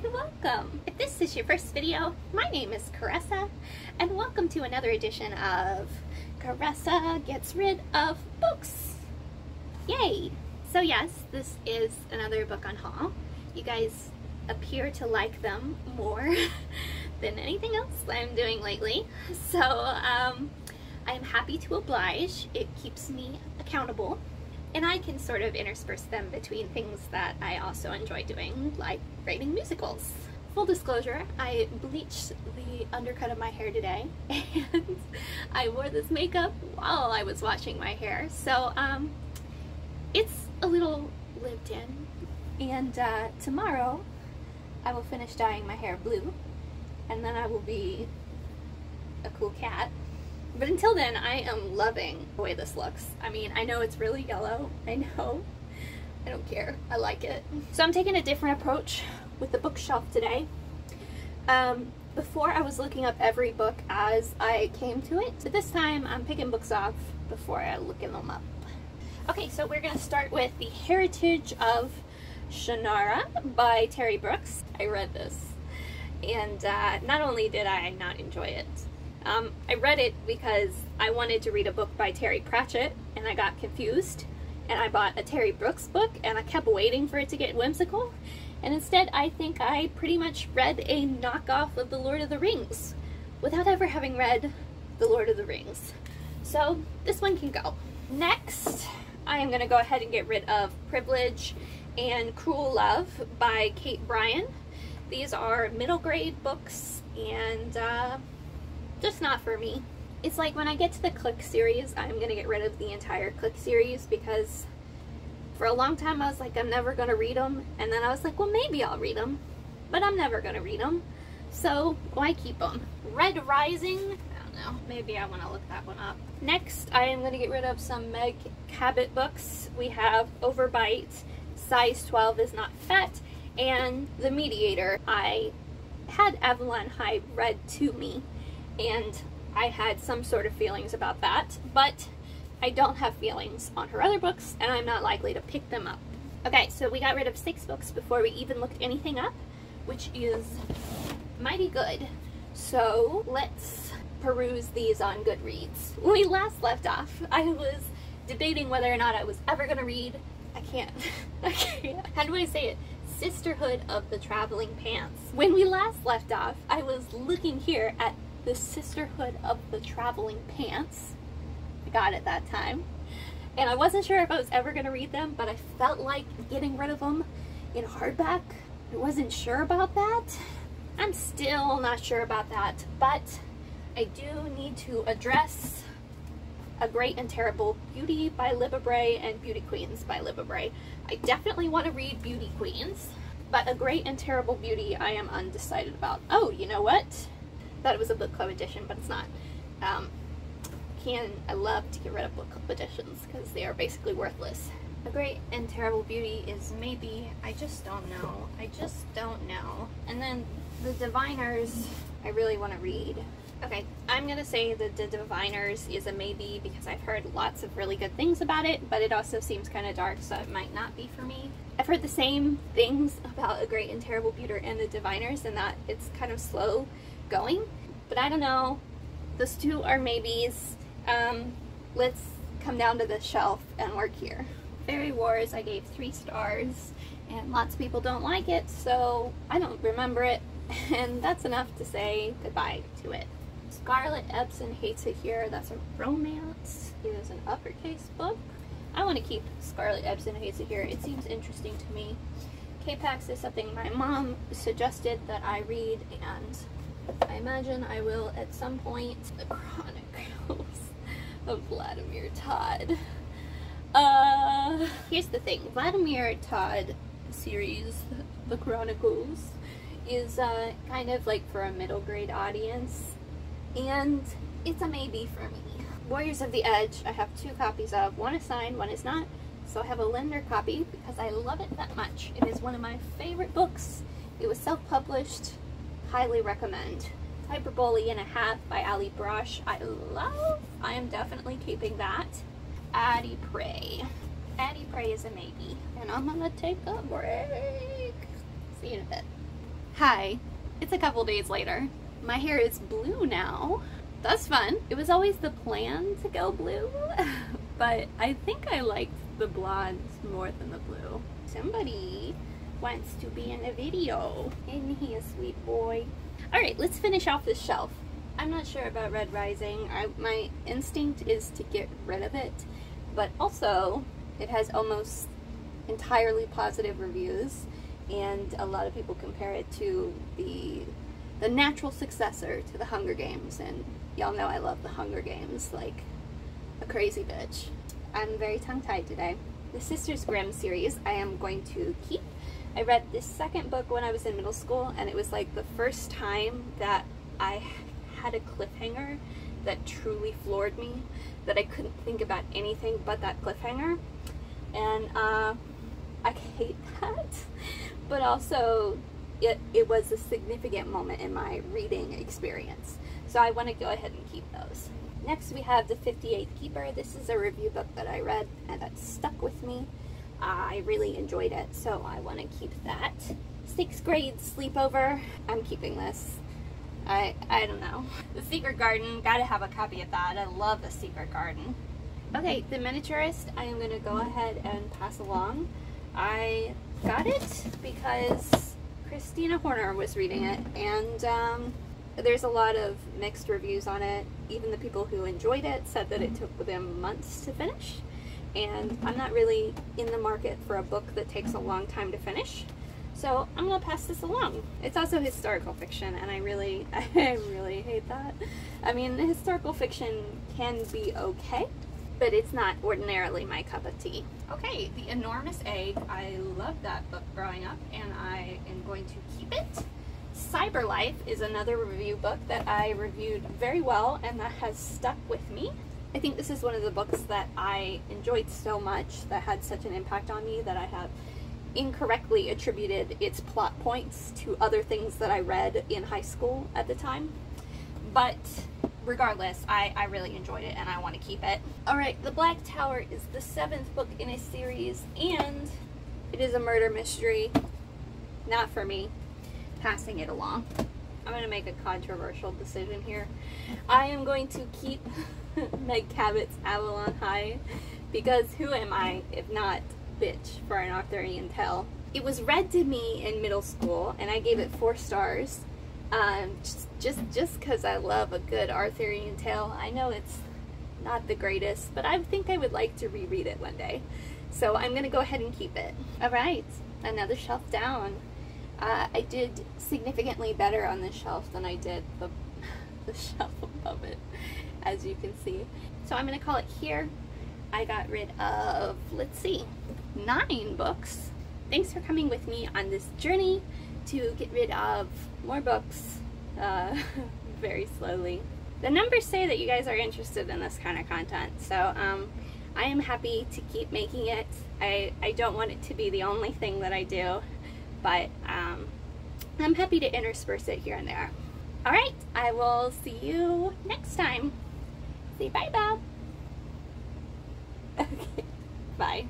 and welcome! If this is your first video, my name is Caressa, and welcome to another edition of Caressa Gets Rid of Books! Yay! So yes, this is another book unhaul. You guys appear to like them more than anything else I'm doing lately, so I'm happy to oblige. It keeps me accountable, and I can sort of intersperse them between things that I also enjoy doing, like writing musicals. Full disclosure, I bleached the undercut of my hair today, and I wore this makeup while I was washing my hair, so it's a little lived in. And tomorrow I will finish dyeing my hair blue, and then I will be a cool cat. But until then, I am loving the way this looks. I mean, I know it's really yellow. I know. I don't care. I like it. So I'm taking a different approach with the bookshelf today. Before I was looking up every book as I came to it, but this time I'm picking books off before I looking them up. Okay, so we're going to start with The Heritage of Shannara by Terry Brooks. I read this, and not only did I not enjoy it, I read it because I wanted to read a book by Terry Pratchett, and I got confused, and I bought a Terry Brooks book, and I kept waiting for it to get whimsical, and instead I think I pretty much read a knockoff of The Lord of the Rings without ever having read The Lord of the Rings. So this one can go. Next, I am going to go ahead and get rid of Privilege and Cruel Love by Kate Bryan. These are middle grade books, and just not for me. It's like when I get to the Click series, I'm gonna get rid of the entire Click series, because for a long time I was like, I'm never gonna read them, and then I was like, well, maybe I'll read them, but I'm never gonna read them, so why keep them? Red Rising, I don't know, maybe I want to look that one up. Next, I am gonna get rid of some Meg Cabot books. We have Overbite, Size 12 is Not Fat, and The Mediator. I had Avalon High read to me, and I had some sort of feelings about that, but I don't have feelings on her other books, and I'm not likely to pick them up. Okay, so we got rid of 6 books before we even looked anything up, which is mighty good. So let's peruse these on Goodreads. When we last left off, I was debating whether or not I was ever going to read, I can't, how do I say it? Sisterhood of the Traveling Pants. When we last left off, I was looking here at the Sisterhood of the Traveling Pants. I got it that time. And I wasn't sure if I was ever going to read them, but I felt like getting rid of them in hardback. I wasn't sure about that. I'm still not sure about that, but I do need to address A Great and Terrible Beauty by Libba Bray and Beauty Queens by Libba Bray. I definitely want to read Beauty Queens, but A Great and Terrible Beauty I am undecided about. Oh, you know what? Thought it was a book club edition, but it's not. I love to get rid of book club editions because they are basically worthless. A Great and Terrible Beauty is maybe, I just don't know. I just don't know. And then The Diviners, I really want to read. Okay, I'm gonna say that The Diviners is a maybe because I've heard lots of really good things about it, but it also seems kind of dark, so it might not be for me. I've heard the same things about A Great and Terrible Beauty and The Diviners, and that it's kind of slow going, but I don't know. Those two are maybes. Let's come down to the shelf and work here. Fairy Wars I gave 3 stars, and lots of people don't like it, so I don't remember it, and that's enough to say goodbye to it. Scarlett Ebsen Hates It Here, that's a romance. It is an uppercase book. I want to keep Scarlett Ebsen Hates It Here. It seems interesting to me. K-Pax is something my mom suggested that I read, and I imagine I will at some point. The Chronicles of Vladimir Todd. Here's the thing. Vladimir Todd series, The Chronicles, is kind of like for a middle grade audience, and it's a maybe for me. Warriors of the Edge, I have 2 copies of. One is signed, one is not, so I have a lender copy because I love it that much. It is one of my favorite books. It was self-published. Highly recommend. Hyperbole and a Half by Ali Brosh, I love. I am definitely keeping that. Addie Prey. Addie Prey is a maybe. And I'm gonna take a break. See you in a bit. Hi, it's a couple days later. My hair is blue now. That's fun. It was always the plan to go blue, but I think I liked the blonde more than the blue. Somebody wants to be in a video. Isn't he a sweet boy? Alright, let's finish off this shelf. I'm not sure about Red Rising. My instinct is to get rid of it, but also it has almost entirely positive reviews, and a lot of people compare it to the natural successor to the Hunger Games, and y'all know I love the Hunger Games like a crazy bitch. I'm very tongue-tied today. The Sisters Grimm series I am going to keep. I read this second book when I was in middle school, and it was like the first time that I had a cliffhanger that truly floored me, that I couldn't think about anything but that cliffhanger. And I hate that, but also it was a significant moment in my reading experience. So I want to go ahead and keep those. Next we have The 58th Keeper. This is a review book that I read and that stuck with me. I really enjoyed it, so I want to keep that. 6th grade sleepover. I'm keeping this. I don't know. The Secret Garden, gotta have a copy of that. I love The Secret Garden. Okay, The Miniaturist, I am gonna go ahead and pass along. I got it because Christina Horner was reading it, and there's a lot of mixed reviews on it. Even the people who enjoyed it said that it took them months to finish, and I'm not really in the market for a book that takes a long time to finish, so I'm gonna pass this along. It's also historical fiction, and I really hate that. I mean, historical fiction can be okay, but it's not ordinarily my cup of tea. Okay, The Enormous Egg. I loved that book growing up, and I am going to keep it. Cyber Life is another review book that I reviewed very well, and that has stuck with me. I think this is one of the books that I enjoyed so much, that had such an impact on me, that I have incorrectly attributed its plot points to other things that I read in high school at the time. But regardless, I really enjoyed it, and I want to keep it. Alright, The Black Tower is the 7th book in a series, and it is a murder mystery. Not for me. Passing it along. I'm going to make a controversial decision here. I am going to keep Meg Cabot's Avalon High, because who am I if not bitch for an Arthurian tale? It was read to me in middle school, and I gave it 4 stars. Just because I love a good Arthurian tale. I know it's not the greatest, but I think I would like to reread it one day. So I'm going to go ahead and keep it. Alright, another shelf down. I did significantly better on this shelf than I did the shelf above it, as you can see. So I'm going to call it here. I got rid of, let's see, 9 books. Thanks for coming with me on this journey to get rid of more books very slowly. The numbers say that you guys are interested in this kind of content, so I am happy to keep making it. I don't want it to be the only thing that I do, but I'm happy to intersperse it here and there. Alright, I will see you next time. Say bye, Bob. Okay, bye.